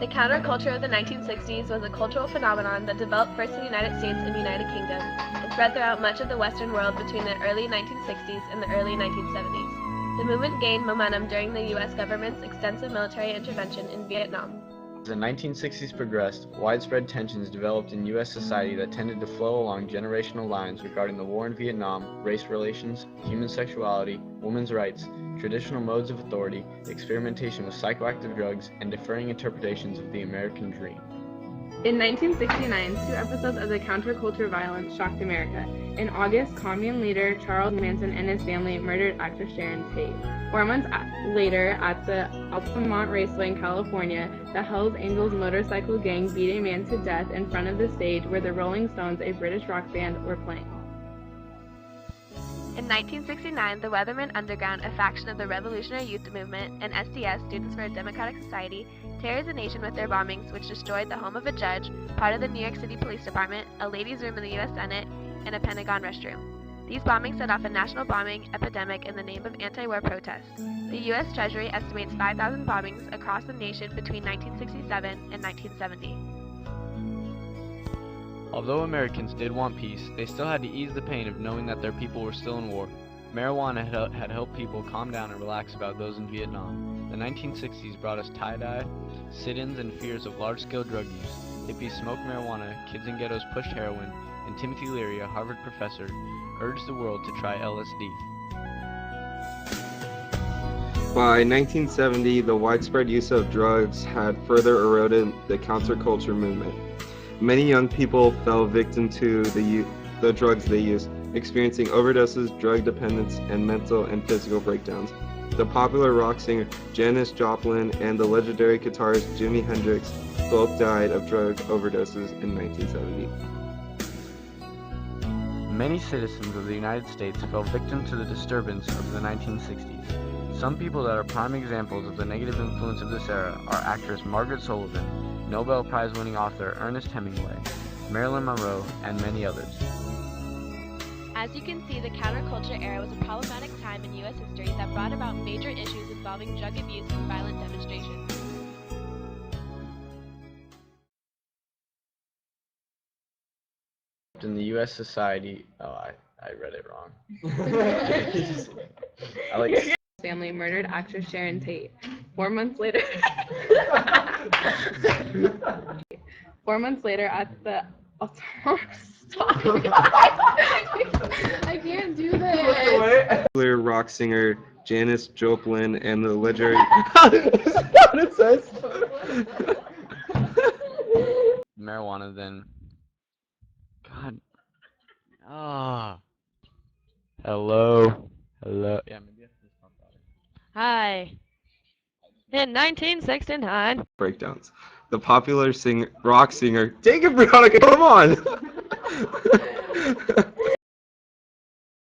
The counterculture of the 1960s was a cultural phenomenon that developed first in the United States and United Kingdom and spread throughout much of the Western world between the early 1960s and the early 1970s. The movement gained momentum during the U.S. government's extensive military intervention in Vietnam. As the 1960s progressed, widespread tensions developed in U.S. society that tended to flow along generational lines regarding the war in Vietnam, race relations, human sexuality, women's rights, traditional modes of authority, experimentation with psychoactive drugs, and differing interpretations of the American dream. In 1969, 2 episodes of the counterculture violence shocked America. In August, commune leader Charles Manson and his family murdered actress Sharon Tate. 4 months later, at the Altamont Raceway in California, the Hells Angels motorcycle gang beat a man to death in front of the stage where the Rolling Stones, a British rock band, were playing. In 1969, the Weathermen Underground, a faction of the Revolutionary Youth Movement, and SDS, Students for a Democratic Society, terrorized the nation with their bombings, which destroyed the home of a judge, part of the New York City Police Department, a ladies' room in the U.S. Senate, and a Pentagon restroom. These bombings set off a national bombing epidemic in the name of anti-war protest. The U.S. Treasury estimates 5,000 bombings across the nation between 1967 and 1970. Although Americans did want peace, they still had to ease the pain of knowing that their people were still in war. Marijuana had helped people calm down and relax about those in Vietnam. The 1960s brought us tie-dye, sit-ins, and fears of large-scale drug use. Hippies smoked marijuana, kids in ghettos pushed heroin, and Timothy Leary, a Harvard professor, urged the world to try LSD. By 1970, the widespread use of drugs had further eroded the counterculture movement. Many young people fell victim to the drugs they used, experiencing overdoses, drug dependence, and mental and physical breakdowns. The popular rock singer Janis Joplin and the legendary guitarist Jimi Hendrix both died of drug overdoses in 1970. Many citizens of the United States fell victim to the disturbance of the 1960s. Some people that are prime examples of the negative influence of this era are actress Margaret Sullivan, Nobel Prize-winning author Ernest Hemingway, Marilyn Monroe, and many others. As you can see, the counterculture era was a problematic time in U.S. history that brought about major issues involving drug abuse and violent demonstrations. In the U.S. society, I read it wrong. I like. Family murdered actress Sharon Tate. 4 months later, 4 months later at the I can't do this. Popular rock singer Janis Joplin and the legendary. That's what it says. Marijuana, then. God. Ah. Hello. Yeah, maybe I have to stop that. Hi. In 1969, Breakdowns. The popular rock singer. Dang it, Veronica, come on!